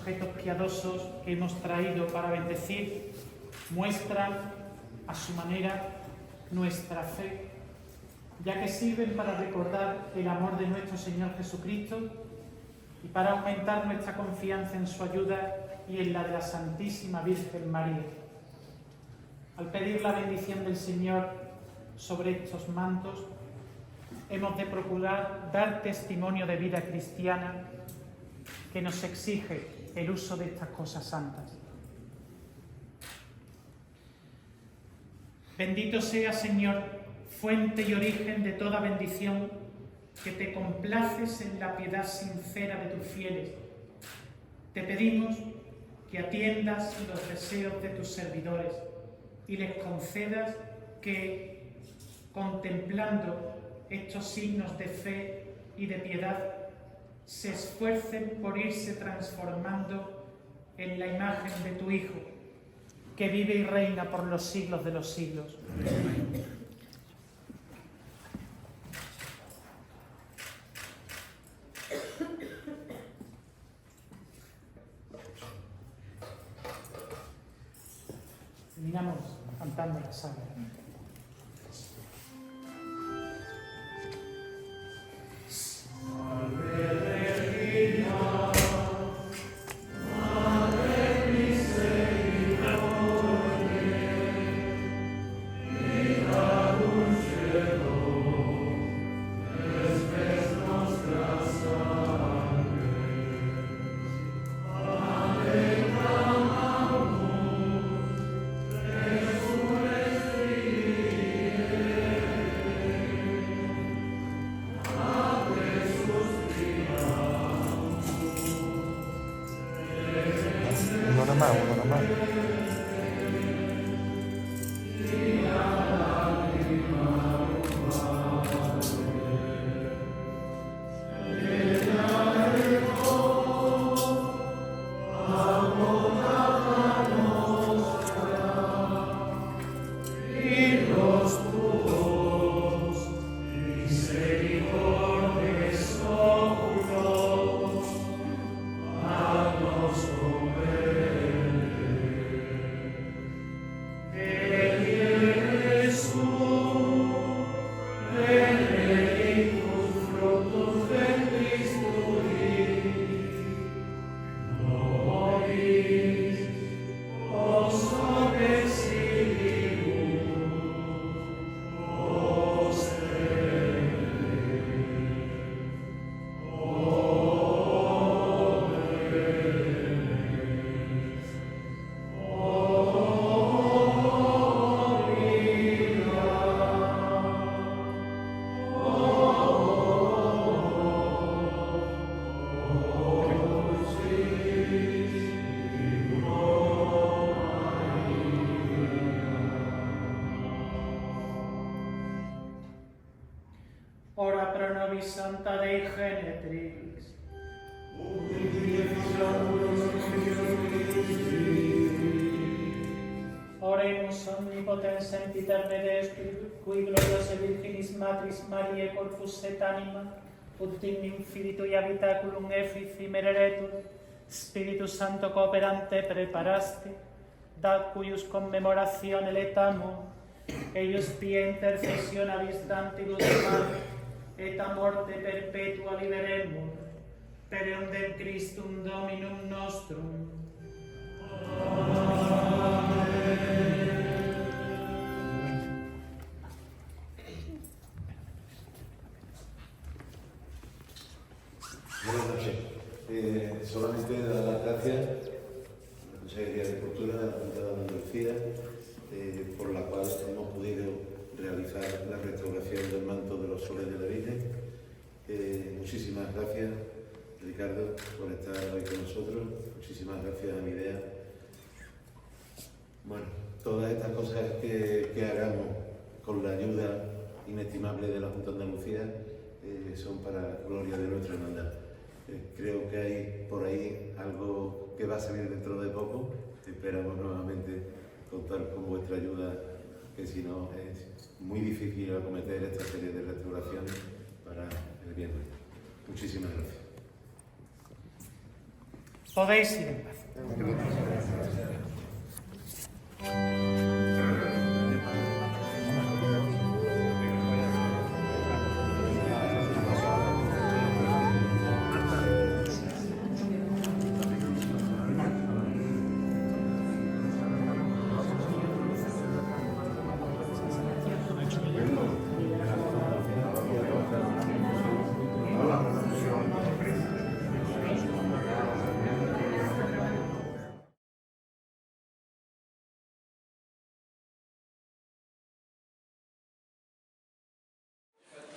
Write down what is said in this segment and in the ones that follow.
objetos piadosos que hemos traído para bendecir muestran a su manera nuestra fe, ya que sirven para recordar el amor de nuestro Señor Jesucristo y para aumentar nuestra confianza en su ayuda y en la de la Santísima Virgen María. Al pedir la bendición del Señor sobre estos mantos, hemos de procurar dar testimonio de vida cristiana que nos exige el uso de estas cosas santas. Bendito sea, Señor, fuente y origen de toda bendición, que te complaces en la piedad sincera de tus fieles. Te pedimos que atiendas los deseos de tus servidores y les concedas que, contemplando estos signos de fe y de piedad, se esfuercen por irse transformando en la imagen de tu Hijo, que vive y reina por los siglos de los siglos. Terminamos cantando la salve. Uno nomás. Ora pro nobis Santa Dei Genetrix. Oremus omnipotens sempiterne Deus, qui gloriosa Virginis Matris Mariae corpus et anima, ut dignum Filitui habitaculum effici mereretur, Spiritus Santo cooperante preparaste, dat cuius commemorazione letamo, eius pia intercessione avistantibus male, et a morte perpetua liberemur, per eundem Christum Dominum nostrum. Buenas noches. Solamente dar las gracias a la Consejería de Cultura de la Junta de Andalucía, por la cual hemos podido realizar la restauración del manto de los soles de la Virgen. Muchísimas gracias, Ricardo, por estar hoy con nosotros. Muchísimas gracias a Midea. Bueno, todas estas cosas que hagamos con la ayuda inestimable de la Junta de Andalucía son para gloria de nuestra hermandad. Creo que hay por ahí algo que va a salir dentro de poco. Esperamos nuevamente contar con vuestra ayuda, que si no es muy difícil acometer esta serie de restauraciones para el bien. Muchísimas gracias. Podéis ir en paz.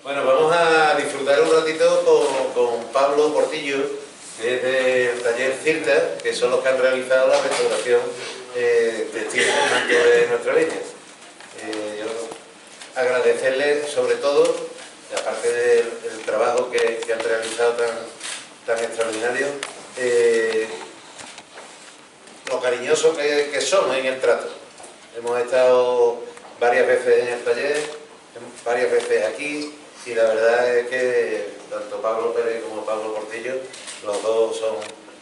Bueno, vamos a disfrutar un ratito con Pablo Portillo, que es del taller Cirta, que son los que han realizado la restauración textil del manto de nuestra leña. Yo agradecerles sobre todo, aparte del trabajo que han realizado tan extraordinario, lo cariñoso que son en el trato. Hemos estado varias veces en el taller, varias veces aquí, y la verdad es que tanto Pablo Pérez como Pablo Portillo, los dos son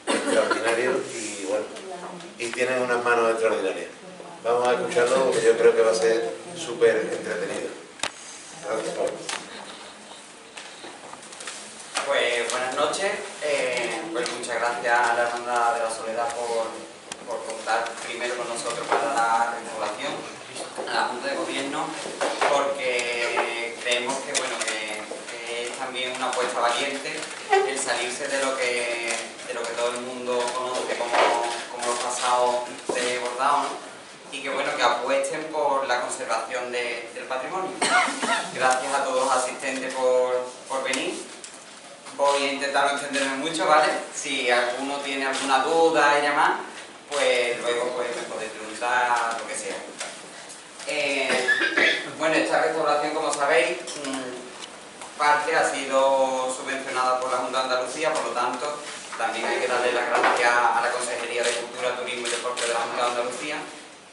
extraordinarios y bueno, y tienen unas manos extraordinarias. Vamos a escucharlo porque yo creo que va a ser súper entretenido. Gracias, Pablo. Pues buenas noches, pues muchas gracias a la Hermandad de la Soledad por contar primero con nosotros para la restauración, a la Junta de Gobierno, porque creemos que bueno que es también una apuesta valiente el salirse de lo que todo el mundo conoce como los pasados de bordado, ¿no? Y que bueno, que apuesten por la conservación del patrimonio. Gracias a todos los asistentes por venir. Voy a intentar no extenderme mucho, ¿vale? Si alguno tiene alguna duda y demás, pues luego pues, me podéis preguntar lo que sea. Bueno, esta restauración, como sabéis, parte ha sido subvencionada por la Junta de Andalucía, por lo tanto, también hay que darle las gracias a la Consejería de Cultura, Turismo y Deporte de la Junta de Andalucía,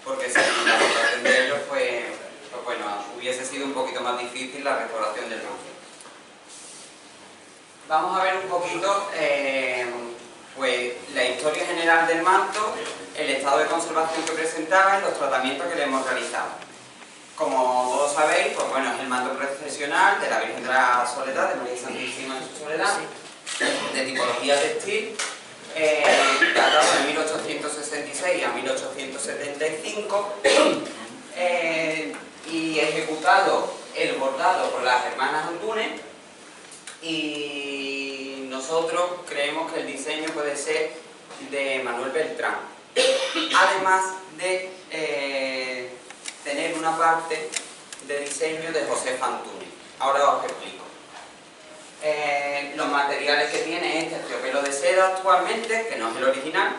porque sin la aportación de ellos, pues bueno, hubiese sido un poquito más difícil la restauración del manto. Vamos a ver un poquito pues, la historia general del manto, el estado de conservación que presentaba y los tratamientos que le hemos realizado. Como todos sabéis, pues bueno, es el manto procesional de la Virgen de la Soledad, de María Santísima en su Soledad, de tipología textil, datado de 1866 a 1875 y ejecutado el bordado por las hermanas Antunes, y nosotros creemos que el diseño puede ser de Manuel Beltrán, además de tener una parte de diseño de José Antunes. Ahora os explico. Los materiales que tiene es terciopelo de seda actualmente, que no es el original,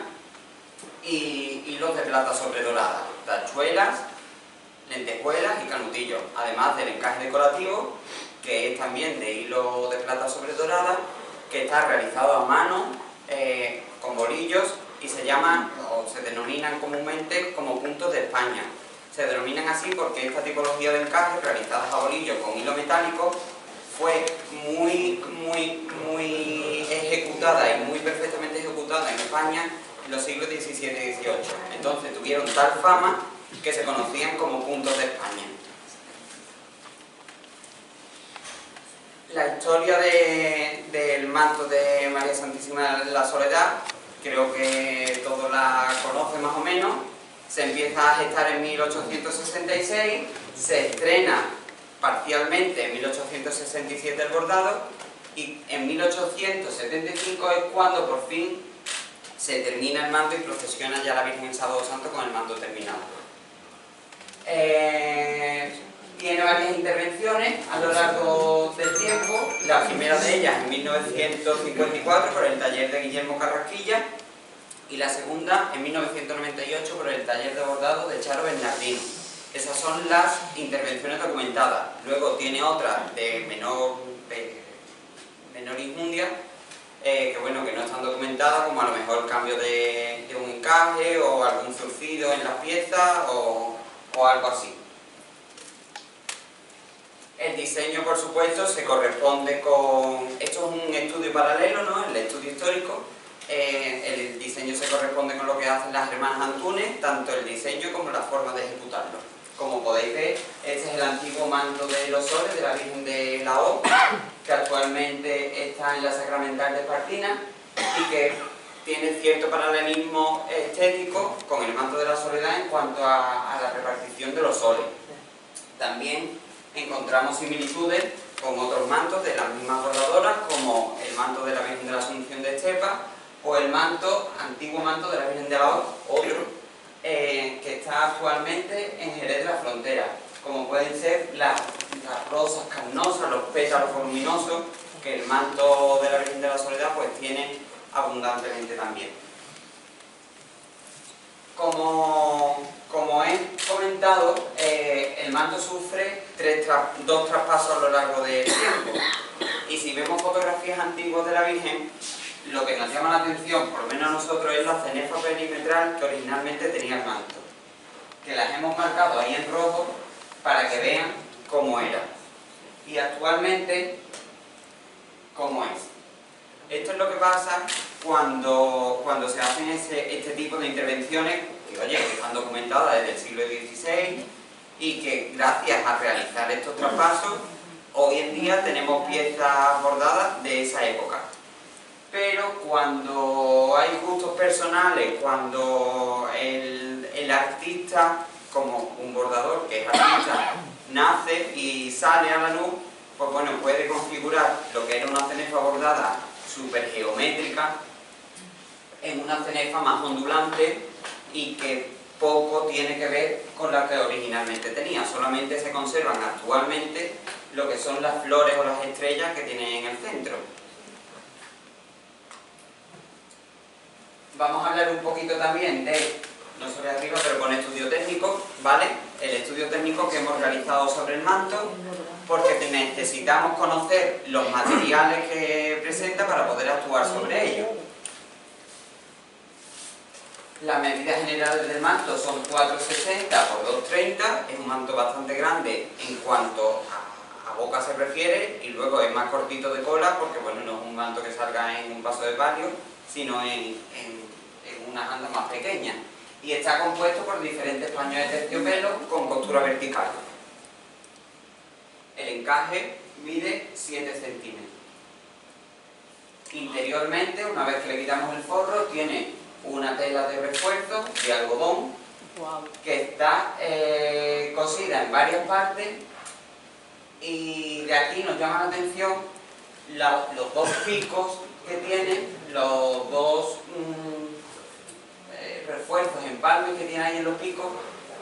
y hilos de plata sobre dorada, tachuelas, lentejuelas y canutillos, además del encaje decorativo, que es también de hilo de plata sobre dorada, que está realizado a mano, con bolillos, y se llaman, o se denominan comúnmente como puntos de España. Se denominan así porque esta tipología de encaje, realizadas a bolillo con hilo metálico, fue muy ejecutada y muy perfectamente ejecutada en España en los siglos XVII y XVIII. Entonces tuvieron tal fama que se conocían como puntos de España. La historia del manto de María Santísima de la Soledad, creo que todos la conocen más o menos. Se empieza a gestar en 1866, se estrena parcialmente en 1867 el bordado, y en 1875 es cuando por fin se termina el manto y procesiona ya la Virgen en Sábado Santo con el manto terminado. Tiene varias intervenciones a lo largo del tiempo, la primera de ellas en 1954 por el taller de Guillermo Carrasquilla, y la segunda en 1998 por el taller de bordado de Charo Bernardino. Esas son las intervenciones documentadas. Luego tiene otras de menor injundia, que bueno, que no están documentadas, como a lo mejor el cambio de un encaje o algún surcido en las piezas o algo así. El diseño, por supuesto, se corresponde con... Esto es un estudio paralelo, ¿no? El estudio histórico. el diseño se corresponde con lo que hacen las hermanas Antúnez, tanto el diseño como la forma de ejecutarlo. Como podéis ver, este es el antiguo manto de los soles de la Virgen de la O, que actualmente está en la Sacramental de Espartina y que tiene cierto paralelismo estético con el manto de la Soledad en cuanto a la repartición de los soles. También encontramos similitudes con otros mantos de las mismas bordadoras, como el manto de la Virgen de la Asunción de Estepa o el antiguo manto de la Virgen de la O, otro, que está actualmente en Jerez de la Frontera, como pueden ser las rosas carnosas, los pétalos voluminosos, que el manto de la Virgen de la Soledad pues tiene abundantemente también. Como he comentado, el manto sufre dos traspasos a lo largo del tiempo, y si vemos fotografías antiguas de la Virgen, lo que nos llama la atención, por lo menos a nosotros, es la cenefa perimetral que originalmente tenía el manto, que las hemos marcado ahí en rojo para que vean cómo era, y actualmente cómo es. Esto es lo que pasa cuando se hacen este tipo de intervenciones que, oye, que están documentadas desde el siglo XVI y que gracias a realizar estos traspasos hoy en día tenemos piezas bordadas de esa época. Pero cuando hay gustos personales, cuando el artista, como un bordador que es artista, nace y sale a la luz, pues bueno, puede configurar lo que era una cenefa bordada súper geométrica en una cenefa más ondulante y que poco tiene que ver con la que originalmente tenía. Solamente se conservan actualmente lo que son las flores o las estrellas que tienen en el centro. Vamos a hablar un poquito también de, no sobre arriba, pero con estudio técnico, ¿vale? El estudio técnico que hemos realizado sobre el manto, porque necesitamos conocer los materiales que presenta para poder actuar sobre ellos. Las medidas generales del manto son 4,60 por 2,30, es un manto bastante grande en cuanto a boca se refiere, y luego es más cortito de cola, porque bueno, no es un manto que salga en un paso de palio, sino en unas andas más pequeñas. Y está compuesto por diferentes paños de terciopelo con costura vertical. El encaje mide 7 centímetros. Interiormente, una vez que le quitamos el forro, tiene una tela de refuerzo de algodón que está cosida en varias partes, y de aquí nos llama la atención los dos picos que tiene, los dos refuerzos, empalmes que tiene ahí en los picos,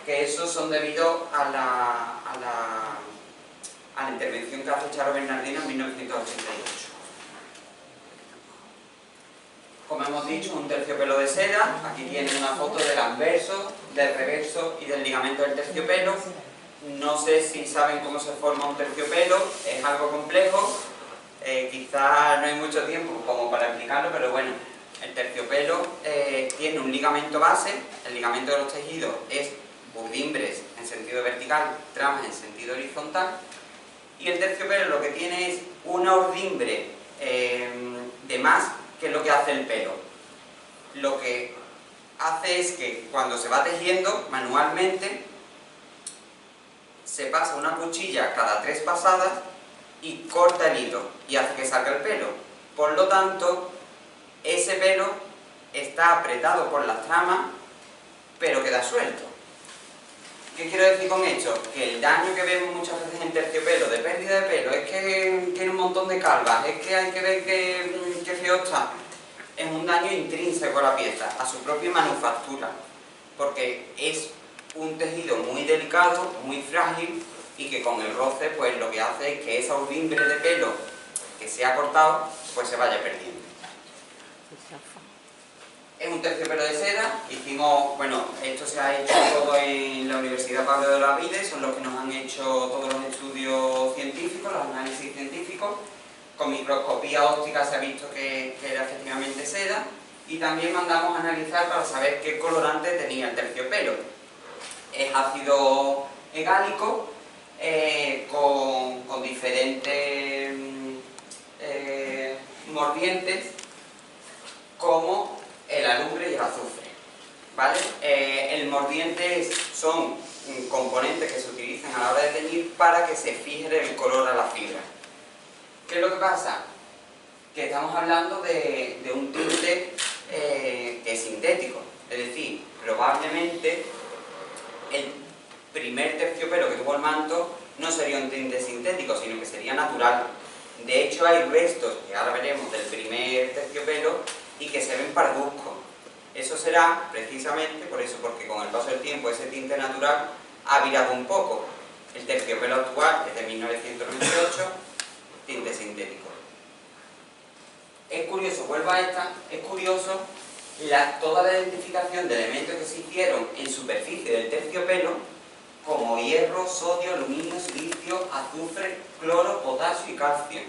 que esos son debido a la intervención que hace Charo Bernardino en 1988. Como hemos dicho, un terciopelo de seda. Aquí tienen una foto del anverso, del reverso y del ligamento del terciopelo. No sé si saben cómo se forma un terciopelo, es algo complejo, quizá no hay mucho tiempo como para explicarlo, pero bueno, el terciopelo tiene un ligamento base. El ligamento de los tejidos es burdimbres en sentido vertical, tramas en sentido horizontal, y el terciopelo lo que tiene es una urdimbre de más, que es lo que hace el pelo. Lo que hace es que cuando se va tejiendo manualmente, se pasa una cuchilla cada 3 pasadas y corta el hilo y hace que salga el pelo. Por lo tanto, ese pelo está apretado por las tramas, pero queda suelto. ¿Qué quiero decir con esto? Que el daño que vemos muchas veces en terciopelo de pérdida de pelo es que tiene un montón de calvas, es que hay que ver qué feo está. Es un daño intrínseco a la pieza, a su propia manufactura, porque es un tejido muy delicado, muy frágil, y que con el roce pues lo que hace es que esa urdimbre de pelo que se ha cortado pues se vaya perdiendo. Es un terciopelo de seda. Hicimos, bueno, esto se ha hecho todo en la Universidad Pablo de Olavide, son los que nos han hecho todos los estudios científicos, los análisis científicos. Con microscopía óptica se ha visto que era efectivamente seda, y también mandamos a analizar para saber qué colorante tenía el terciopelo. Es ácido egálico con diferentes mordientes, como el alumbre y el azufre, ¿vale? El mordiente son componentes que se utilizan a la hora de teñir para que se fije el color a la fibra. ¿Qué es lo que pasa? Que estamos hablando de un tinte que es sintético, es decir, probablemente el primer terciopelo que tuvo el manto no sería un tinte sintético, sino que sería natural. De hecho, hay restos, que ahora veremos, del primer terciopelo y que se ven parduzcos. Eso será precisamente por eso, porque con el paso del tiempo ese tinte natural ha virado un poco. El terciopelo actual, que es de 1998, tinte sintético. Es curioso, vuelvo a esta, es curioso toda la identificación de elementos que se hicieron en superficie del terciopelo, como hierro, sodio, aluminio, silicio, azufre, cloro, potasio y calcio.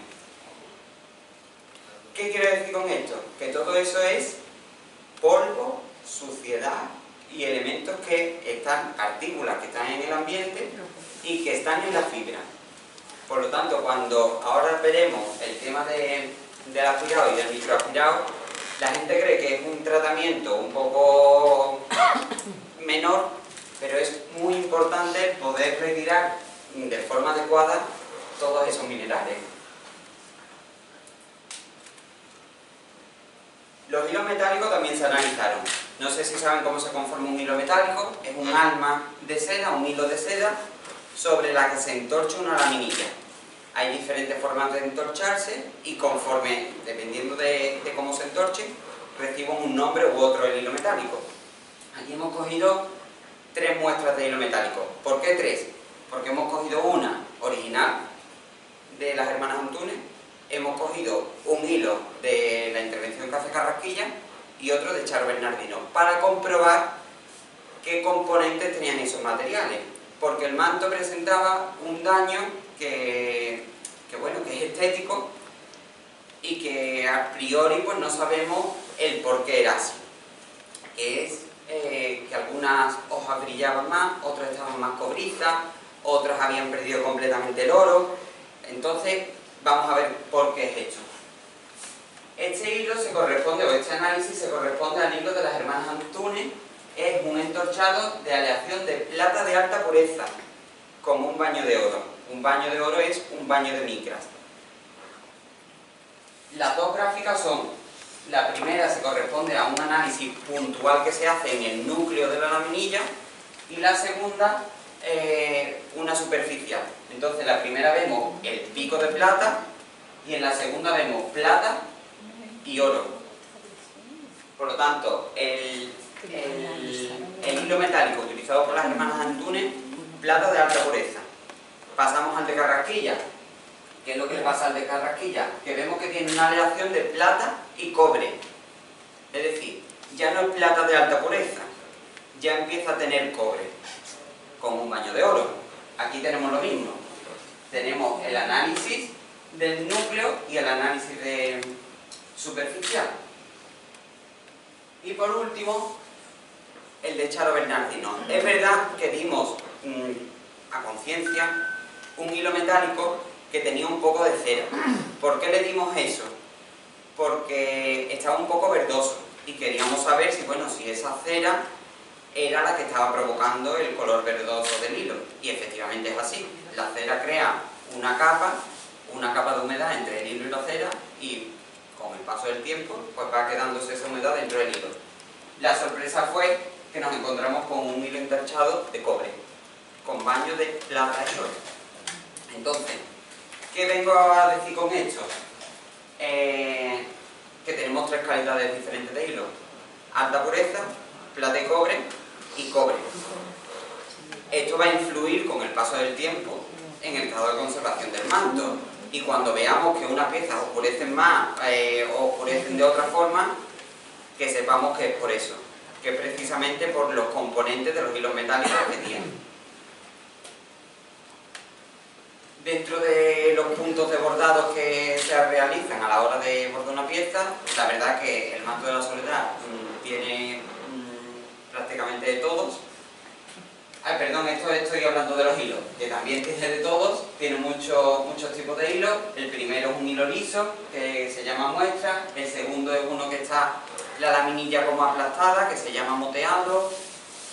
¿Qué quiero decir con esto? Que todo eso es polvo, suciedad y elementos que están, partículas que están en el ambiente y que están en la fibra. Por lo tanto, cuando ahora veremos el tema del aspirado y del microaspirado, la gente cree que es un tratamiento un poco menor, pero es muy importante poder retirar de forma adecuada todos esos minerales. Los hilos metálicos también se analizaron. No sé si saben cómo se conforma un hilo metálico. Es un alma de seda, un hilo de seda, sobre la que se entorcha una laminilla. Hay diferentes formas de entorcharse y conforme, dependiendo de cómo se entorche, reciben un nombre u otro el hilo metálico. Aquí hemos cogido 3 muestras de hilo metálico. ¿Por qué 3? Porque hemos cogido una original de las hermanas Antunes, hemos cogido un hilo de la intervención Café Carrasquilla y otro de Charo Bernardino, para comprobar qué componentes tenían esos materiales. Porque el manto presentaba un daño que es estético y que a priori pues no sabemos el por qué era así. Que es que algunas hojas brillaban más, otras estaban más cobrizas, otras habían perdido completamente el oro. Entonces vamos a ver por qué es esto. Este hilo se corresponde, o este análisis se corresponde al hilo de las hermanas Antunes. Es un entorchado de aleación de plata de alta pureza, como un baño de oro. Un baño de oro es un baño de micras. Las dos gráficas son, la primera se corresponde a un análisis puntual que se hace en el núcleo de la laminilla, y la segunda una superficial. Entonces, la primera vemos el pico de plata y en la segunda vemos plata y oro. Por lo tanto, el hilo metálico utilizado por las hermanas Antunes, plata de alta pureza. Pasamos al de Carrasquilla. ¿Qué es lo que le pasa al de Carrasquilla? Que vemos que tiene una aleación de plata y cobre. Es decir, ya no es plata de alta pureza, ya empieza a tener cobre, como un baño de oro. Aquí tenemos lo mismo. Tenemos el análisis del núcleo y el análisis de superficial. Y por último, el de Charo Bernardino. Es verdad que dimos a conciencia un hilo metálico que tenía un poco de cera. ¿Por qué le dimos eso? Porque estaba un poco verdoso y queríamos saber si esa cera era la que estaba provocando el color verdoso del hilo. Y efectivamente es así. La cera crea una capa de humedad entre el hilo y la cera, y con el paso del tiempo pues va quedándose esa humedad dentro del hilo. La sorpresa fue que nos encontramos con un hilo entorchado de cobre, con baño de plata y oro. Entonces, ¿qué vengo a decir con esto? Que tenemos 3 calidades diferentes de hilo: alta pureza, plata y cobre, y cobre. Esto va a influir con el paso del tiempo en el estado de conservación del manto, y cuando veamos que unas piezas oscurecen más o oscurecen de otra forma, que sepamos que es por eso, que es precisamente por los componentes de los hilos metálicos que tienen. Dentro de los puntos de bordados que se realizan a la hora de bordar una pieza, la verdad que el manto de la Soledad tiene prácticamente de todos. Estoy hablando de los hilos, que también tiene de todos, tiene muchos tipos de hilos. El primero es un hilo liso, que se llama muestra. El segundo es uno que está la laminilla como aplastada, que se llama moteado,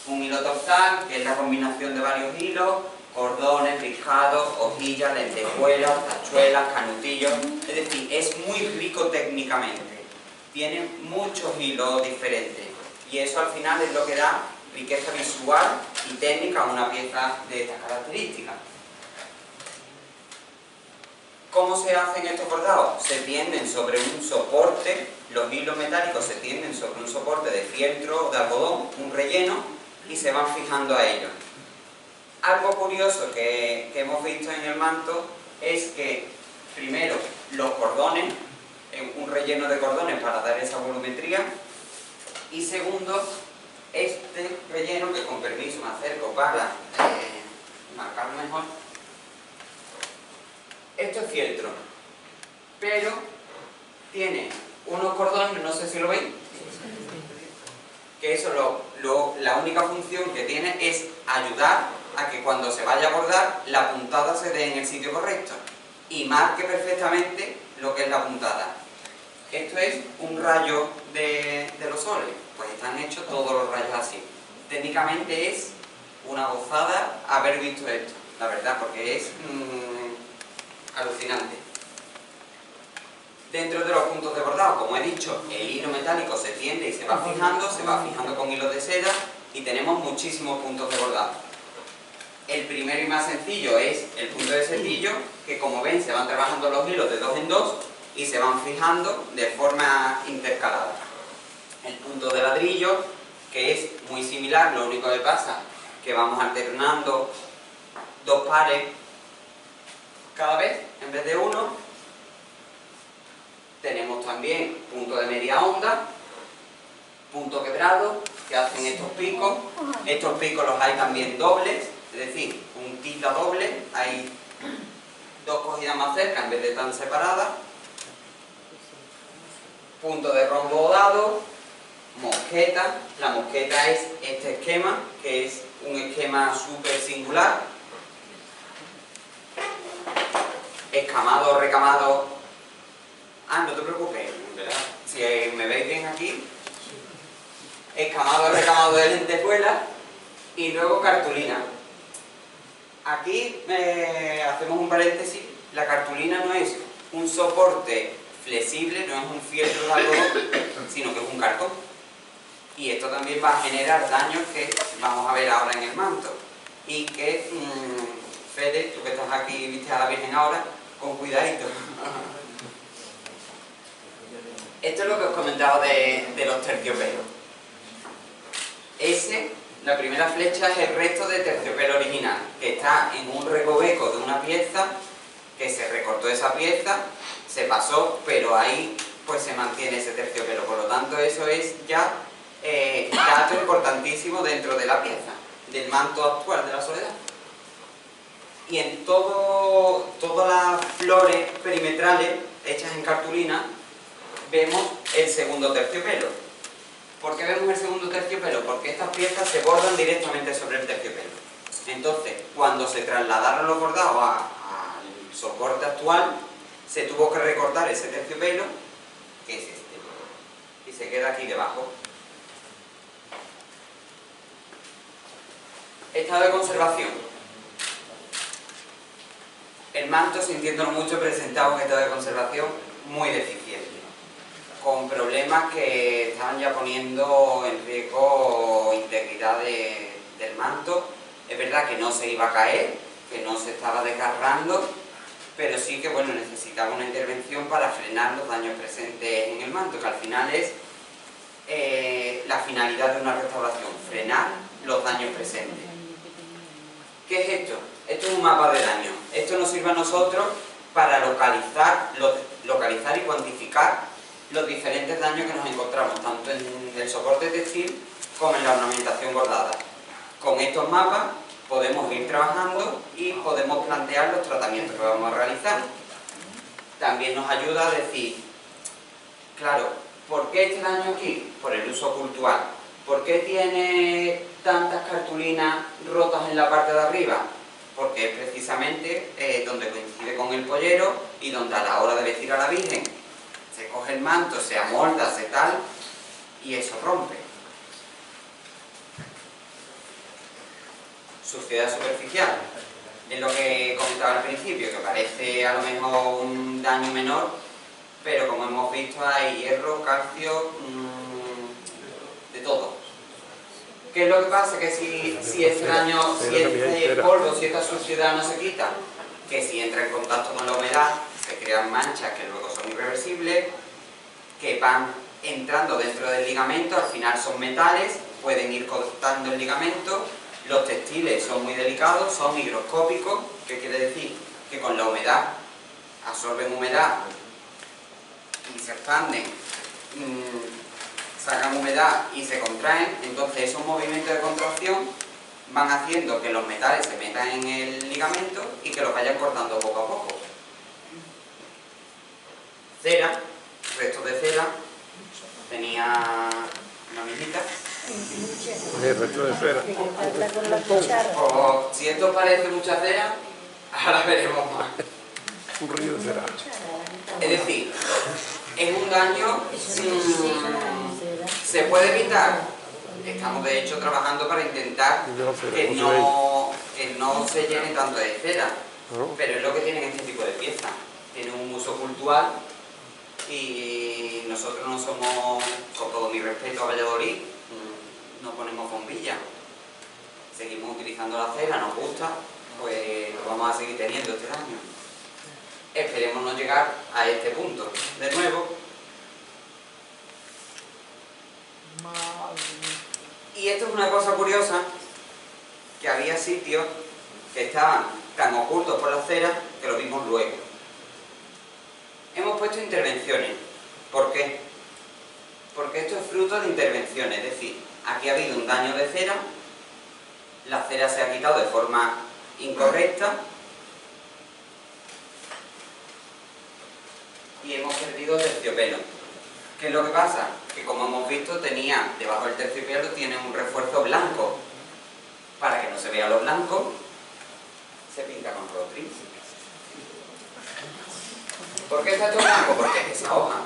un hilo total, que es la combinación de varios hilos, cordones, lijados, hojillas, lentejuelas, tachuelas, canutillos, es decir, es muy rico técnicamente, tiene muchos hilos diferentes y eso al final es lo que da riqueza visual y técnica a una pieza de estas características. ¿Cómo se hacen estos bordados? Se tienden sobre un soporte, los hilos metálicos se tienden sobre un soporte de fieltro de algodón, un relleno, y se van fijando a ellos. Algo curioso que hemos visto en el manto es que, primero, los cordones, un relleno de cordones para dar esa volumetría, y segundo, este relleno, que con permiso me acerco para marcarlo mejor. Esto es fieltro, pero tiene unos cordones, no sé si lo veis, que eso la única función que tiene es ayudar a que cuando se vaya a bordar la puntada se dé en el sitio correcto y marque perfectamente lo que es la puntada. Esto es un rayo de los soles, pues están hechos todos los rayos así. Técnicamente es una gozada haber visto esto, la verdad, porque es alucinante. Dentro de los puntos de bordado, como he dicho, el hilo metálico se tiende y se va fijando con hilos de seda y tenemos muchísimos puntos de bordado. El primero y más sencillo es el punto de cepillo, que como ven se van trabajando los hilos de 2 en 2 y se van fijando de forma intercalada. El punto de ladrillo, que es muy similar, lo único que pasa que vamos alternando 2 pares cada vez en vez de uno. Tenemos también punto de media onda, punto quebrado, que hacen estos picos. Estos picos los hay también dobles, es decir, puntita doble, hay 2 cogidas más cerca en vez de tan separadas. Punto de rombo dado, mosqueta. La mosqueta es este esquema, que es un esquema súper singular. Escamado, recamado. No te preocupes, ¿verdad? Si me veis bien aquí. Escamado, recamado de lentejuela. Y luego cartulina. Aquí hacemos un paréntesis. La cartulina no es un soporte flexible, no es un fieltro de algodón, sino que es un cartón. Y esto también va a generar daños que vamos a ver ahora en el manto. Y que, Fede, tú que estás aquí, viste a la Virgen ahora, con cuidadito. Esto es lo que os comentaba de los terciopelos. La primera flecha es el resto de terciopelo original, que está en un recoveco de una pieza, que se recortó esa pieza, se pasó, pero ahí pues se mantiene ese terciopelo. Por lo tanto, eso es ya dato importantísimo dentro de la pieza, del manto actual de la Soledad. Y en todas las flores perimetrales hechas en cartulina vemos el segundo terciopelo. ¿Por qué vemos el segundo terciopelo? Porque estas piezas se bordan directamente sobre el terciopelo. Entonces, cuando se trasladaron los bordados al soporte actual, se tuvo que recortar ese terciopelo, que es este, y se queda aquí debajo. Estado de conservación. El manto, sintiéndolo mucho, presentaba un estado de conservación muy deficiente, con problemas que estaban ya poniendo en riesgo integridad del manto. Es verdad que no se iba a caer, que no se estaba desgarrando, pero sí que bueno, necesitaba una intervención para frenar los daños presentes en el manto, que al final es la finalidad de una restauración, frenar los daños presentes. ¿Qué es esto? Esto es un mapa de daños. Esto nos sirve a nosotros para localizar y cuantificar los diferentes daños que nos encontramos, tanto en el soporte textil como en la ornamentación bordada. Con estos mapas podemos ir trabajando y podemos plantear los tratamientos que vamos a realizar. También nos ayuda a decir, claro, ¿por qué este daño aquí? Por el uso cultural. ¿Por qué tiene tantas cartulinas rotas en la parte de arriba? Porque es precisamente donde coincide con el pollero y donde a la hora de vestir a la Virgen se coge el manto, se amolda, se tal, y eso rompe. Suciedad superficial. Es lo que comentaba al principio, que parece a lo mejor un daño menor, pero como hemos visto hay hierro, calcio, de todo. ¿Qué es lo que pasa? Que si este daño, si este polvo, si esta suciedad no se quita, que si entra en contacto con la humedad se crean manchas que luego son irreversibles, que van entrando dentro del ligamento, al final son metales, pueden ir cortando el ligamento. Los textiles son muy delicados, son higroscópicos, que quiere decir que con la humedad absorben humedad y se expanden, sacan humedad y se contraen. Entonces esos movimientos de contracción van haciendo que los metales se metan en el ligamento y que los vayan cortando poco a poco. Cera, restos de cera, tenía una minita. El resto de cera. Pues, si esto parece mucha cera, ahora veremos más. Un río de cera. Es decir, es un daño, se puede evitar. Estamos de hecho trabajando para intentar que no se llene tanto de cera, pero es lo que tienen este tipo de piezas. Tienen un uso cultural y nosotros no somos, con todo mi respeto a Valladolid, no ponemos bombillas. Seguimos utilizando la cera, nos gusta, pues lo vamos a seguir teniendo este daño. Esperemos no llegar a este punto. De nuevo. Y esto es una cosa curiosa, que había sitios que estaban tan ocultos por la cera que lo vimos luego. Hemos puesto intervenciones. ¿Por qué? Porque esto es fruto de intervenciones, es decir, aquí ha habido un daño de cera, la cera se ha quitado de forma incorrecta y hemos perdido terciopelo. ¿Qué es lo que pasa? Que como hemos visto, tenía debajo del terciopelo tiene un refuerzo blanco. Para que no se vea lo blanco, se pinta con Rotring. ¿Por qué está esto blanco? Porque es esa hoja.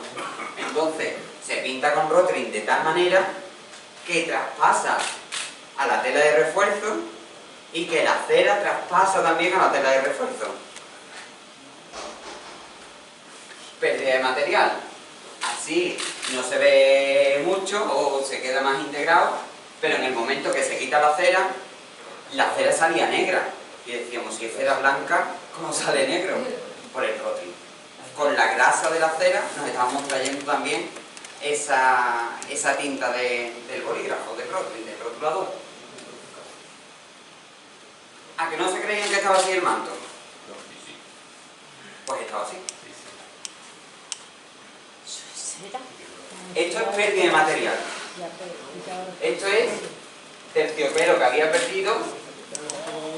Entonces, se pinta con Rotring de tal manera que traspasa a la tela de refuerzo y que la cera traspasa también a la tela de refuerzo. Pérdida de material. Así no se ve mucho o se queda más integrado, pero en el momento que se quita la cera salía negra. Y decíamos, si es cera blanca, ¿cómo sale negro? Por el Rotring. Con la grasa de la cera nos estábamos trayendo también esa tinta del bolígrafo, del Rotring, del rotulador. ¿A que no se creían que estaba así el manto? Pues estaba así. Esto es pérdida de material. Esto es terciopelo que había perdido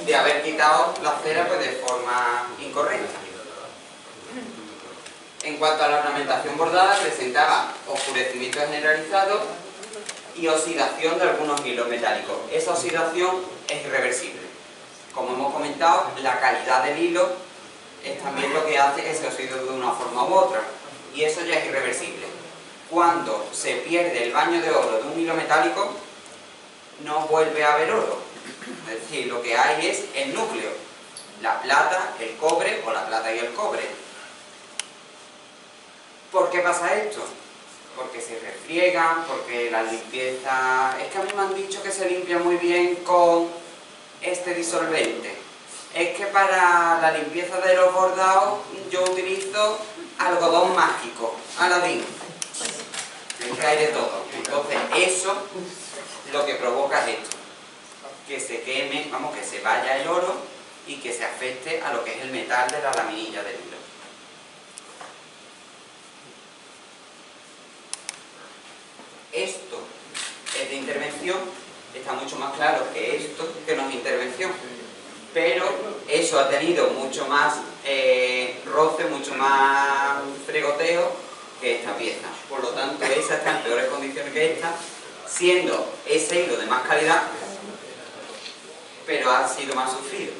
de haber quitado la cera pues, de forma incorrecta. En cuanto a la ornamentación bordada, presentaba oscurecimiento generalizado y oxidación de algunos hilos metálicos. Esa oxidación es irreversible. Como hemos comentado, la calidad del hilo es también lo que hace que se oxide de una forma u otra. Y eso ya es irreversible. Cuando se pierde el baño de oro de un hilo metálico, no vuelve a haber oro. Es decir, lo que hay es el núcleo, la plata, el cobre o la plata y el cobre. ¿Por qué pasa esto? Porque se refriegan, porque la limpieza... Es que a mí me han dicho que se limpia muy bien con este disolvente. Es que para la limpieza de los bordados yo utilizo algodón mágico, Aladín. Es que hay de todo. Entonces eso lo que provoca es esto. Que se queme, vamos, que se vaya el oro y que se afecte a lo que es el metal de la laminilla del hilo. Esto es de intervención, está mucho más claro que esto que no es intervención. Pero eso ha tenido mucho más roce, mucho más fregoteo que esta pieza. Por lo tanto, esa está en peores condiciones que esta, siendo ese hilo de más calidad, pero ha sido más sufrido.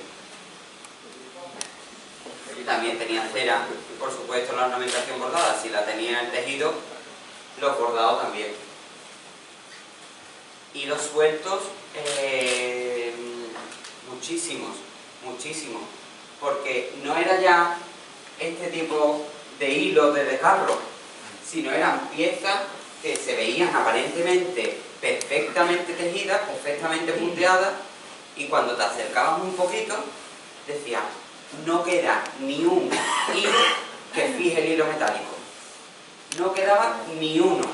Y también tenía cera, por supuesto, la ornamentación bordada. Si la tenía en el tejido, los bordados también. Hilos sueltos, muchísimos, muchísimos. Porque no era ya este tipo de hilos de desgarro, sino eran piezas que se veían aparentemente perfectamente tejidas, perfectamente punteadas, y cuando te acercabas un poquito, decías, no queda ni un hilo que fije el hilo metálico. No quedaba ni uno.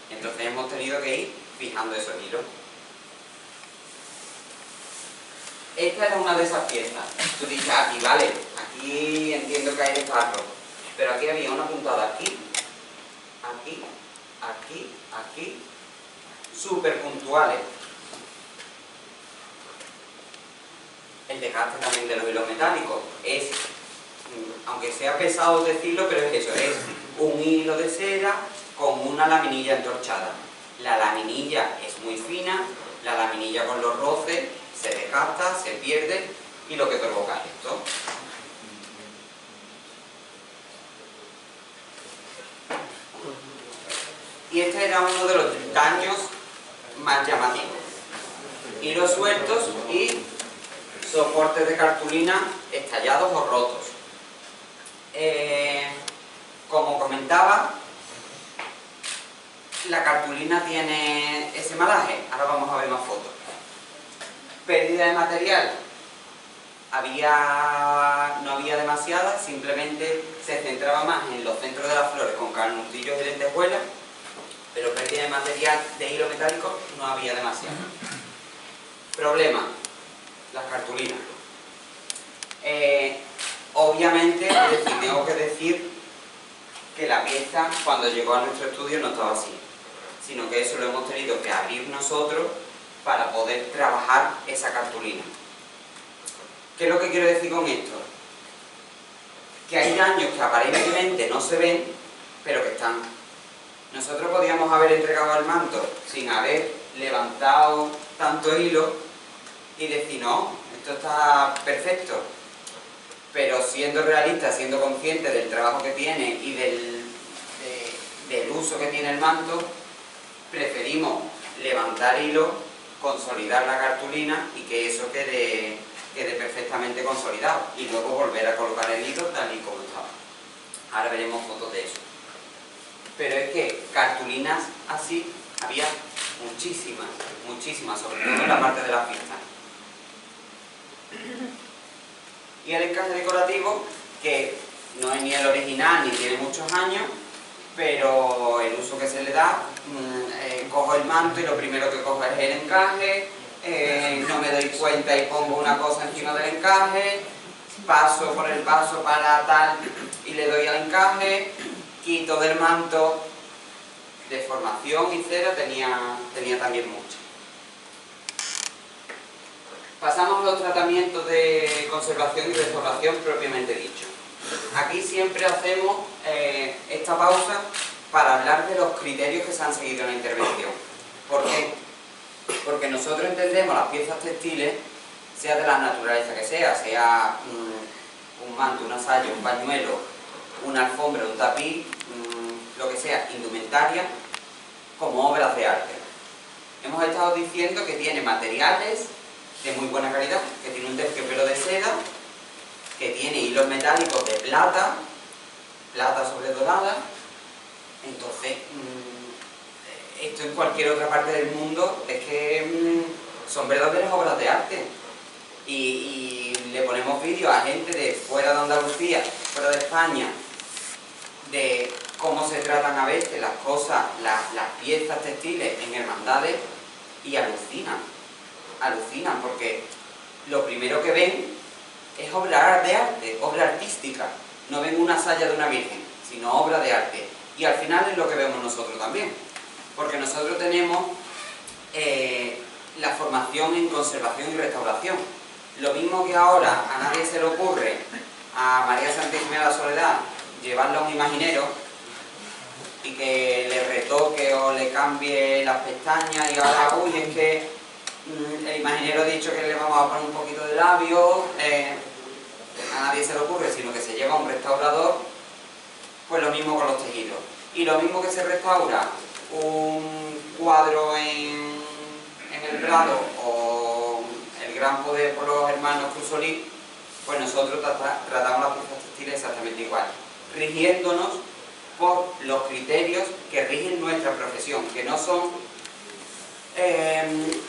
Entonces hemos tenido que ir fijando esos hilos. Esta era una de esas piezas. Tú dices, aquí vale, aquí entiendo que hay desgarro, pero aquí había una puntada aquí, aquí, aquí, aquí, súper puntuales. El desgaste también de los hilos metálicos es, aunque sea pesado decirlo, pero es eso, es un hilo de seda con una laminilla entorchada. La laminilla es muy fina, la laminilla con los roces se desgasta, se pierde, y lo que provoca esto. Y este era uno de los daños más llamativos. Hilos sueltos y soportes de cartulina estallados o rotos. Como comentaba, la cartulina tiene ese malaje. Ahora vamos a ver más fotos. Pérdida de material. No había demasiada, simplemente se centraba más en los centros de las flores con carnutillos y lentejuelas, pero pérdida de material de hilo metálico no había demasiado. Problema, las cartulinas. Obviamente, tengo que decir que la pieza cuando llegó a nuestro estudio no estaba así, sino que eso lo hemos tenido que abrir nosotros para poder trabajar esa cartulina. ¿Qué es lo que quiero decir con esto? Que hay daños que aparentemente no se ven, pero que están. Nosotros podíamos haber entregado el manto sin haber levantado tanto hilo y decir, no, esto está perfecto. Pero siendo realista, siendo consciente del trabajo que tiene y del uso que tiene el manto, preferimos levantar hilo, consolidar la cartulina y que eso quede perfectamente consolidado y luego volver a colocar el hilo tal y como estaba. Ahora veremos fotos de eso. Pero es que cartulinas así había muchísimas, muchísimas, sobre todo en la parte de la fiesta. Y el encaje decorativo, que no es ni el original ni tiene muchos años, pero el uso que se le da, cojo el manto y lo primero que cojo es el encaje, no me doy cuenta y pongo una cosa encima del encaje, paso por el paso para tal y le doy al encaje, quito del manto, deformación y cera tenía también mucho. Pasamos a los tratamientos de conservación y restauración propiamente dicho. Aquí siempre hacemos esta pausa para hablar de los criterios que se han seguido en la intervención. ¿Por qué? Porque nosotros entendemos las piezas textiles, sea de la naturaleza que sea un manto, una saya, un pañuelo, una alfombra, un tapiz, lo que sea, indumentaria, como obras de arte. Hemos estado diciendo que tiene materiales de muy buena calidad, que tiene un terciopelo de seda, que tiene hilos metálicos de plata, plata sobre dorada. Entonces, esto en cualquier otra parte del mundo es que son verdaderas obras de arte. Y le ponemos vídeos a gente de fuera de Andalucía, fuera de España, de cómo se tratan a veces las cosas, las piezas textiles en hermandades, y alucinan, porque lo primero que ven es obra de arte, obra artística. No ven una saya de una virgen, sino obra de arte. Y al final es lo que vemos nosotros también, porque nosotros tenemos la formación en conservación y restauración. Lo mismo que ahora a nadie se le ocurre, a María Santísima de la Soledad, llevarla a un imaginero y que le retoque o le cambie las pestañas y ahora, uy, es que el imaginero ha dicho que le vamos a poner un poquito de labio, a nadie se le ocurre, sino que se lleva a un restaurador. Pues lo mismo con los tejidos. Y lo mismo que se restaura un cuadro en El Prado o El Gran Poder por los hermanos Cruz Solís, pues nosotros tratamos las piezas textiles exactamente igual, rigiéndonos por los criterios que rigen nuestra profesión, que no son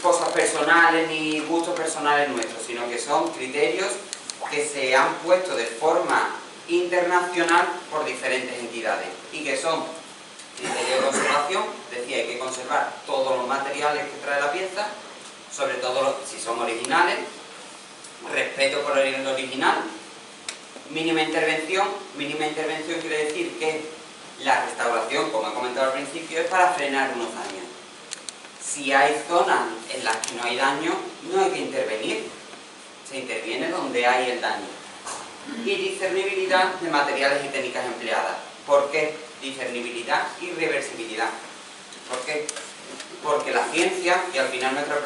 cosas personales ni gustos personales nuestros, sino que son criterios que se han puesto de forma internacional por diferentes entidades y que son criterios de conservación. Decía, hay que conservar todos los materiales que trae la pieza, sobre todo si son originales, respeto por el original, mínima intervención quiere decir que la restauración, como he comentado al principio, es para frenar unos daños. Si hay zonas en las que no hay daño, no hay que intervenir, se interviene donde hay el daño. Y discernibilidad de materiales y técnicas empleadas. ¿Por qué? Discernibilidad y reversibilidad. ¿Por qué? Porque la ciencia, y al final nuestra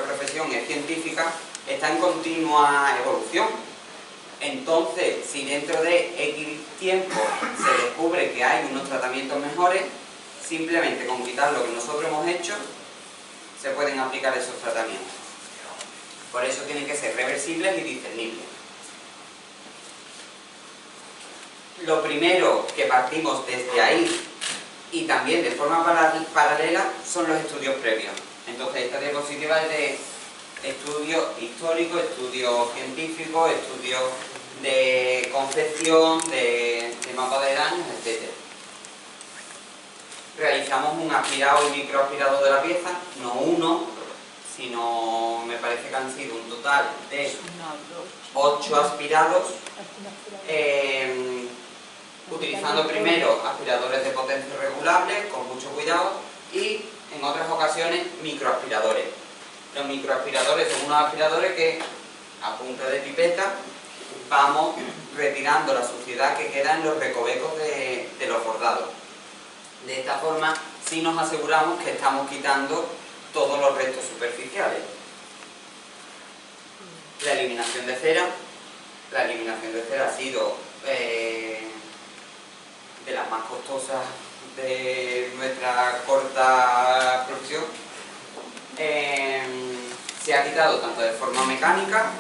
profesión es científica, está en continua evolución. Entonces, si dentro de X tiempo se descubre que hay unos tratamientos mejores, simplemente con quitar lo que nosotros hemos hecho, se pueden aplicar esos tratamientos. Por eso tienen que ser reversibles y discernibles. Lo primero que partimos desde ahí y también de forma paralela son los estudios previos. Entonces esta diapositiva es de estudio histórico, estudio científico, estudio de concepción, de mapa de daños, etc. Realizamos un aspirado y microaspirado de la pieza, no uno, sino me parece que han sido un total de 8 aspirados, utilizando primero aspiradores de potencia regulable, con mucho cuidado, y en otras ocasiones microaspiradores. Los microaspiradores son unos aspiradores que a punta de pipeta vamos retirando la suciedad que queda en los recovecos de los bordados. De esta forma sí nos aseguramos que estamos quitando todos los restos superficiales. La eliminación de cera. La eliminación de cera ha sido de las más costosas de nuestra corta profesión. Se ha quitado tanto de forma mecánica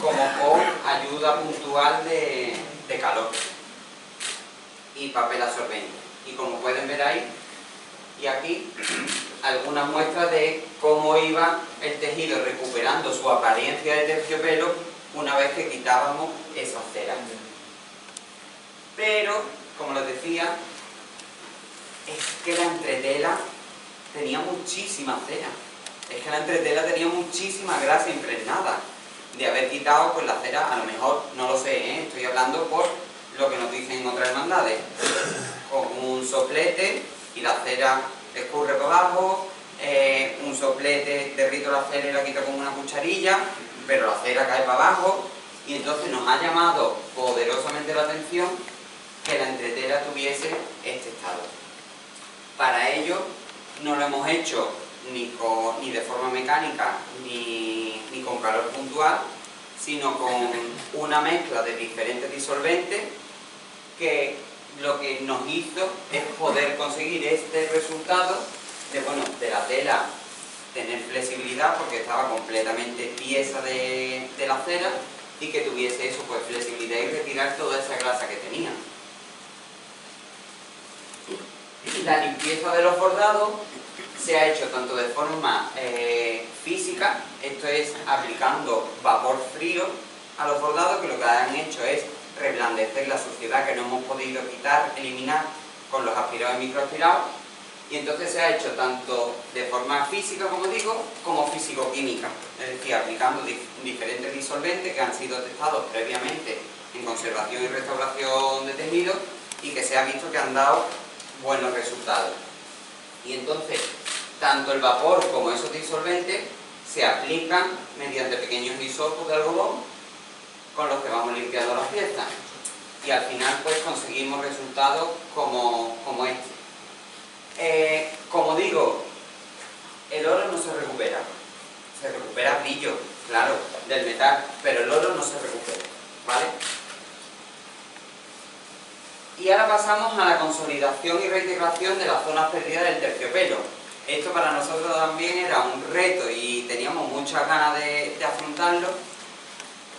como con ayuda puntual de calor y papel absorbente. Y como pueden ver ahí y aquí, algunas muestras de cómo iba el tejido recuperando su apariencia de terciopelo una vez que quitábamos esa cera. Pero, como les decía, es que la entretela tenía muchísima cera. Es que la entretela tenía muchísima grasa impregnada. De haber quitado pues la cera, a lo mejor, no lo sé, estoy hablando por lo que nos dicen en otras hermandades, con un soplete y la cera escurre por abajo, un soplete derrito la cera y la quito con una cucharilla, pero la cera cae para abajo, y entonces nos ha llamado poderosamente la atención que la entretela tuviese este estado. Para ello no lo hemos hecho ni de forma mecánica ni con calor puntual, sino con una mezcla de diferentes disolventes que lo que nos hizo es poder conseguir este resultado de la tela tener flexibilidad porque estaba completamente tiesa de la cera y que tuviese eso, pues flexibilidad y retirar toda esa grasa que tenía. La limpieza de los bordados se ha hecho tanto de forma física, esto es aplicando vapor frío a los bordados, que lo que han hecho es reblandecer la suciedad que no hemos podido quitar, eliminar con los aspirados y microaspirados, y entonces se ha hecho tanto de forma física, como digo, como físico-química, es decir, aplicando diferentes disolventes que han sido testados previamente en conservación y restauración de tejidos y que se ha visto que han dado buenos resultados. Y entonces, tanto el vapor como esos disolventes se aplican mediante pequeños hisopos de algodón con los que vamos limpiando las piezas. Y al final pues conseguimos resultados como este. Como digo, el oro no se recupera brillo, claro, del metal, pero el oro no se recupera, ¿vale? Y ahora pasamos a la consolidación y reintegración de las zonas perdidas del terciopelo. Esto para nosotros también era un reto y teníamos muchas ganas de afrontarlo,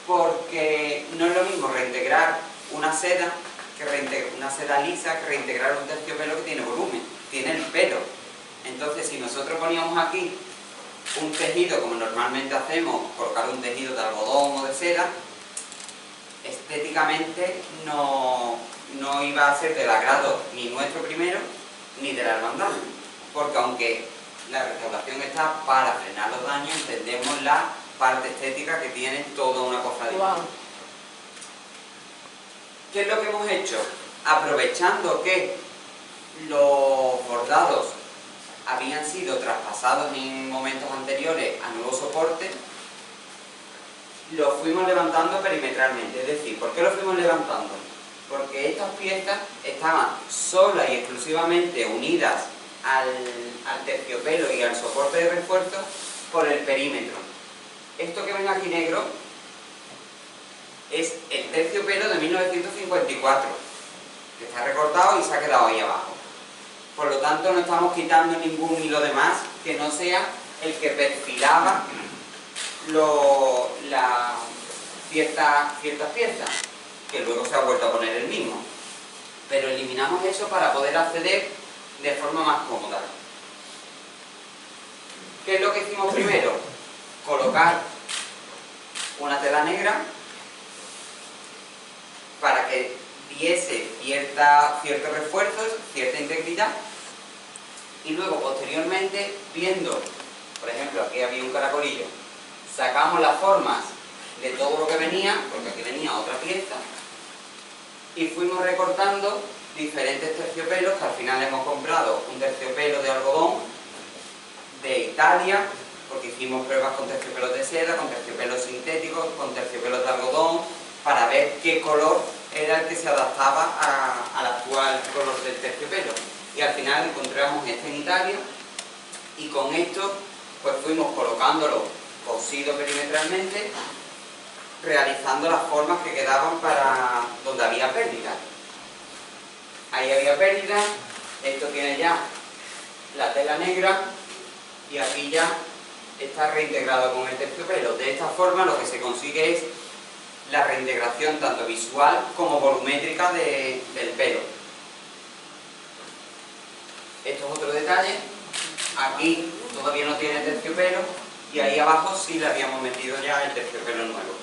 porque no es lo mismo reintegrar una seda lisa que reintegrar un terciopelo que tiene volumen, tiene el pelo. Entonces, si nosotros poníamos aquí un tejido, como normalmente hacemos, colocar un tejido de algodón o de seda, estéticamente no iba a ser del agrado ni nuestro primero, ni de la hermandad. Porque aunque la restauración está para frenar los daños, entendemos la parte estética que tiene toda una cofradía. Wow. ¿Qué es lo que hemos hecho? Aprovechando que los bordados habían sido traspasados en momentos anteriores a nuevos soportes, los fuimos levantando perimetralmente. Es decir, ¿por qué los fuimos levantando? Porque estas piezas estaban solas y exclusivamente unidas al terciopelo y al soporte de refuerzo por el perímetro. Esto que ven aquí negro es el terciopelo de 1954, que está recortado y se ha quedado ahí abajo. Por lo tanto, no estamos quitando ningún hilo de más que no sea el que perfilaba ciertas piezas, que luego se ha vuelto a poner el mismo. Pero eliminamos eso para poder acceder de forma más cómoda. ¿Qué es lo que hicimos primero? Colocar una tela negra para que diese ciertos refuerzos, cierta integridad, y luego posteriormente, viendo, por ejemplo, aquí había un caracolillo, sacamos las formas de todo lo que venía, porque aquí venía otra pieza, y fuimos recortando diferentes terciopelos, que al final hemos comprado un terciopelo de algodón de Italia, porque hicimos pruebas con terciopelos de seda, con terciopelos sintéticos, con terciopelos de algodón, para ver qué color era el que se adaptaba al actual color del terciopelo. Y al final encontramos este en Italia, y con esto pues fuimos colocándolo cosido perimetralmente, realizando las formas que quedaban para donde había pérdida. Ahí había pérdida, esto tiene ya la tela negra y aquí ya está reintegrado con el terciopelo. De esta forma lo que se consigue es la reintegración tanto visual como volumétrica del pelo. Esto es otro detalle. Aquí todavía no tiene terciopelo y ahí abajo sí le habíamos metido ya el terciopelo nuevo.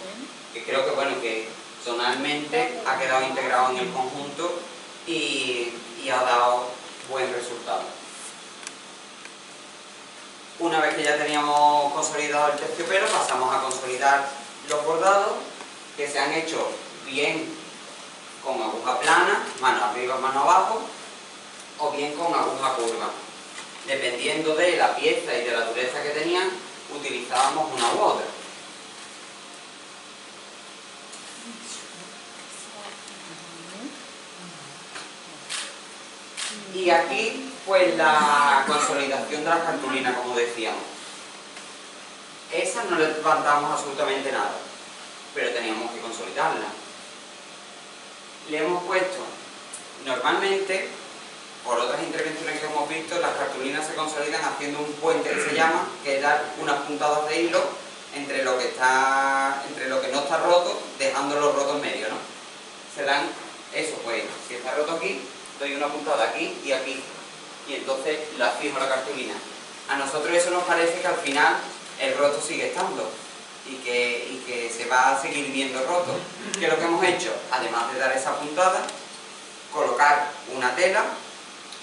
Que creo que bueno, que tonalmente ha quedado integrado en el conjunto y ha dado buen resultado. Una vez que ya teníamos consolidado el terciopelo, pasamos a consolidar los bordados, que se han hecho bien con aguja plana, mano arriba, mano abajo, o bien con aguja curva. Dependiendo de la pieza y de la dureza que tenían, utilizábamos una u otra. Y aquí, pues la consolidación de las cartulinas, como decíamos. Esa no le levantamos absolutamente nada, pero teníamos que consolidarla. Le hemos puesto, normalmente, por otras intervenciones que hemos visto, las cartulinas se consolidan haciendo un puente que se llama, que es dar unas puntadas de hilo entre lo que no está roto, dejándolo roto en medio, ¿no? Se dan eso, pues, si está roto aquí, doy una puntada aquí y aquí, y entonces la fijo la cartulina. A nosotros eso nos parece que al final el roto sigue estando y que se va a seguir viendo roto. ¿Qué es lo que hemos hecho? Además de dar esa puntada, colocar una tela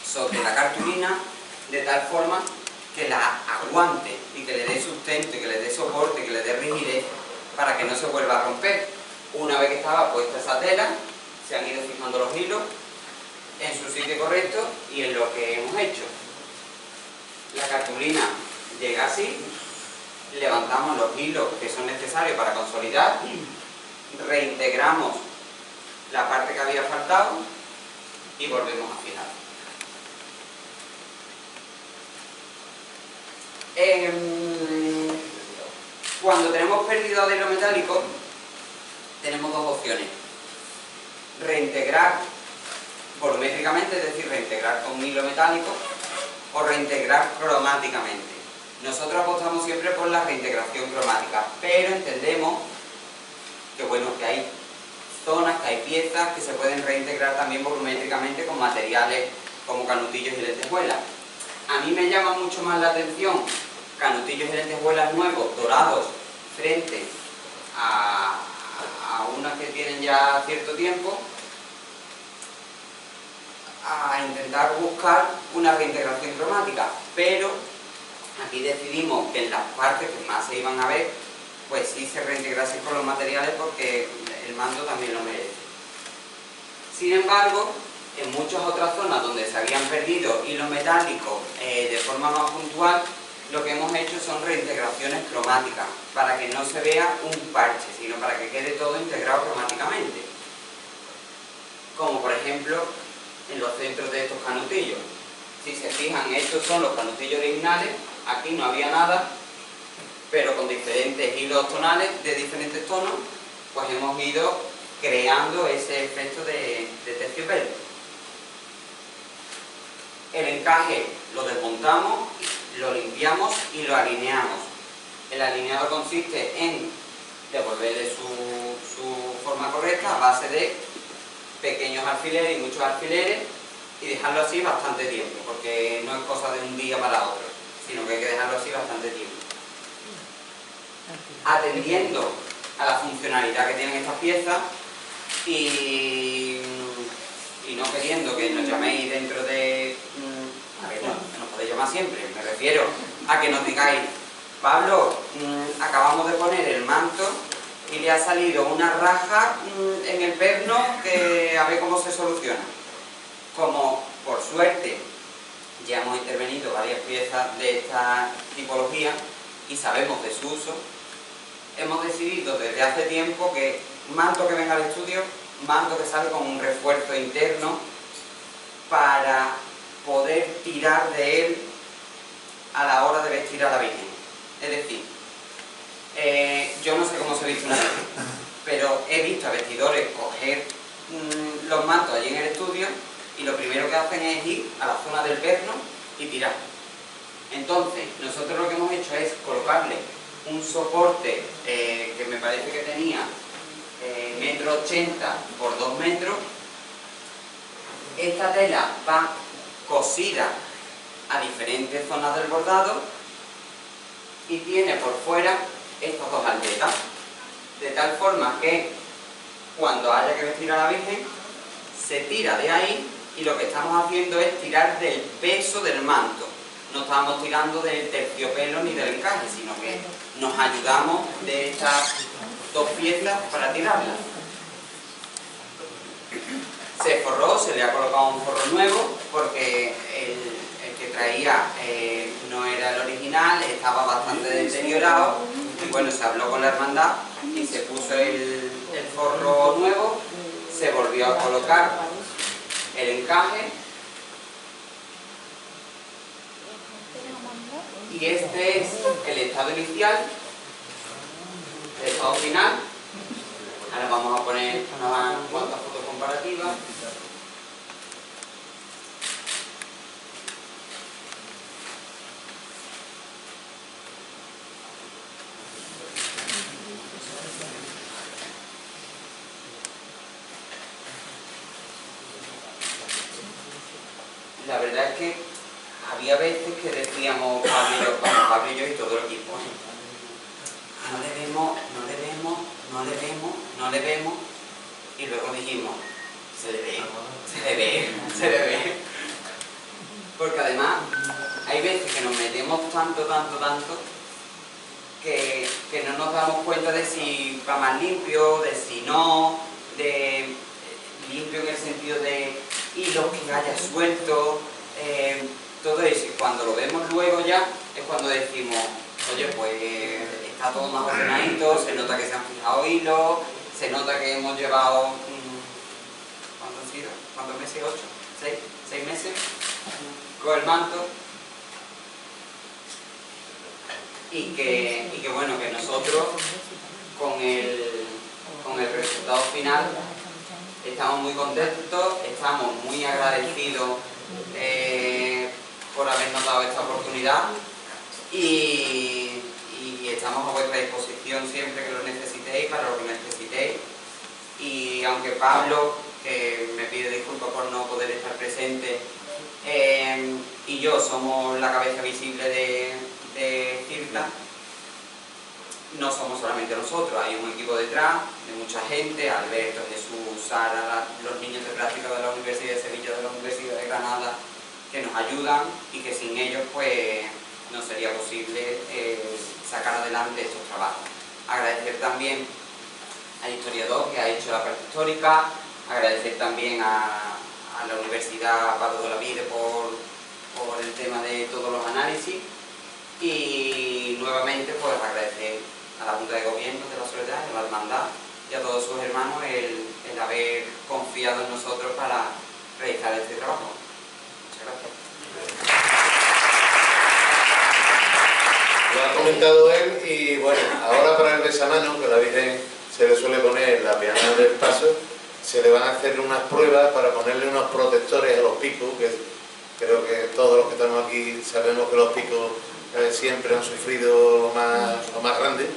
sobre la cartulina de tal forma que la aguante y que le dé sustento, que le dé soporte, que le dé rigidez para que no se vuelva a romper. Una vez que estaba puesta esa tela, se han ido fijando los hilos en su sitio correcto y en lo que hemos hecho. La cartulina llega así, levantamos los hilos que son necesarios para consolidar, reintegramos la parte que había faltado y volvemos a fijar. Cuando tenemos pérdida de hilo metálico, tenemos dos opciones: reintegrar volumétricamente, es decir, reintegrar con hilo metálico, o reintegrar cromáticamente. Nosotros apostamos siempre por la reintegración cromática, pero entendemos que, bueno, que hay zonas, que hay piezas que se pueden reintegrar también volumétricamente con materiales como canutillos y lentejuelas. A mí me llama mucho más la atención canutillos y lentejuelas nuevos, dorados, frente a unas que tienen ya cierto tiempo, a intentar buscar una reintegración cromática, pero aquí decidimos que en las partes que más se iban a ver, pues sí se reintegrase con los materiales porque el manto también lo merece. Sin embargo, en muchas otras zonas donde se habían perdido hilos metálicos de forma más puntual, lo que hemos hecho son reintegraciones cromáticas, para que no se vea un parche, sino para que quede todo integrado cromáticamente. Como por ejemplo en los centros de estos canutillos. Si se fijan, estos son los canutillos originales, aquí no había nada, pero con diferentes hilos tonales de diferentes tonos, pues hemos ido creando ese efecto de terciopelo. El encaje lo desmontamos, lo limpiamos y lo alineamos. El alineado consiste en devolverle su forma correcta a base de pequeños alfileres y muchos alfileres y dejarlo así bastante tiempo, porque no es cosa de un día para otro, sino que hay que dejarlo así bastante tiempo. Atendiendo a la funcionalidad que tienen estas piezas y no queriendo que nos llaméis dentro de... a ver, no, nos podéis llamar siempre, me refiero a que nos digáis: Pablo, acabamos de poner el manto y le ha salido una raja en el perno, que a ver cómo se soluciona. Como por suerte ya hemos intervenido varias piezas de esta tipología y sabemos de su uso, hemos decidido desde hace tiempo que manto que venga al estudio, manto que sale con un refuerzo interno para poder tirar de él a la hora de vestir a la Virgen. Es decir, yo no sé cómo se viste una Virgen, pero he visto a vestidores coger los mantos allí en el estudio y lo primero que hacen es ir a la zona del perno y tirar. Entonces, nosotros lo que hemos hecho es colocarle un soporte que me parece que tenía 1,80 m por 2 metros. Esta tela va cosida a diferentes zonas del bordado y tiene por fuera estas dos aletas, de tal forma que cuando haya que vestir a la Virgen se tira de ahí y lo que estamos haciendo es tirar del peso del manto. No estamos tirando del terciopelo ni del encaje, sino que nos ayudamos de estas dos piezas para tirarlas. Se forró, se le ha colocado un forro nuevo porque el que traía no era el original, estaba bastante deteriorado y bueno, se habló con la hermandad y se puso el forro nuevo, se volvió a colocar el encaje y este es el estado inicial, el estado final. Ahora vamos a poner unas cuantas fotos comparativas. La verdad es que había veces que decíamos, Pablo y yo y todo el equipo, no le vemos, y luego dijimos, se le ve. Porque además hay veces que nos metemos tanto, que no nos damos cuenta de si va más limpio, de si no, de limpio en el sentido de hilos que haya suelto, todo eso. Y cuando lo vemos luego ya es cuando decimos, oye, pues está todo más ordenadito, se nota que se han fijado hilos, se nota que hemos llevado, ¿cuántos han sido? ¿Cuántos meses? ¿8? ¿6 meses? Con el manto. Y que bueno, que nosotros con el resultado final estamos muy contentos, estamos muy agradecidos por habernos dado esta oportunidad y estamos a vuestra disposición siempre que lo necesitéis, para lo que necesitéis. Y aunque Pablo, que me pide disculpas por no poder estar presente, y yo somos la cabeza visible de CIRTA, no somos solamente nosotros, hay un equipo detrás de mucha gente, Alberto, Jesús, Sara, los niños de práctica de la Universidad de Sevilla, de la Universidad de Granada, que nos ayudan y que sin ellos pues no sería posible sacar adelante estos trabajos. Agradecer también al historiador que ha hecho la parte histórica, agradecer también a la Universidad Pardo de la Vida por el tema de todos los análisis y nuevamente pues agradecer a la Junta de Gobierno de la Soledad, a la Hermandad y a todos sus hermanos el haber confiado en nosotros para realizar este trabajo. Muchas gracias. Lo ha comentado él y bueno, ahora para el besamano, que la Virgen se le suele poner en la peana del paso, se le van a hacer unas pruebas para ponerle unos protectores a los picos, que creo que todos los que estamos aquí sabemos que los picos siempre han sufrido lo más grande.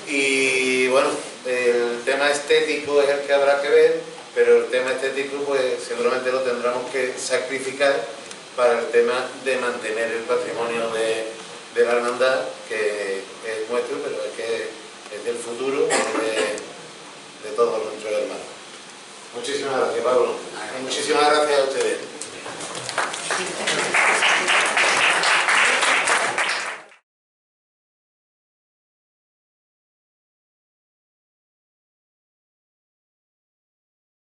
Y bueno, el tema estético es el que habrá que ver, pero el tema estético pues seguramente lo tendremos que sacrificar para el tema de mantener el patrimonio de la hermandad, que es nuestro, pero es que es del futuro, de todos nuestros hermanos. Muchísimas gracias, Pablo. Muchísimas gracias a ustedes.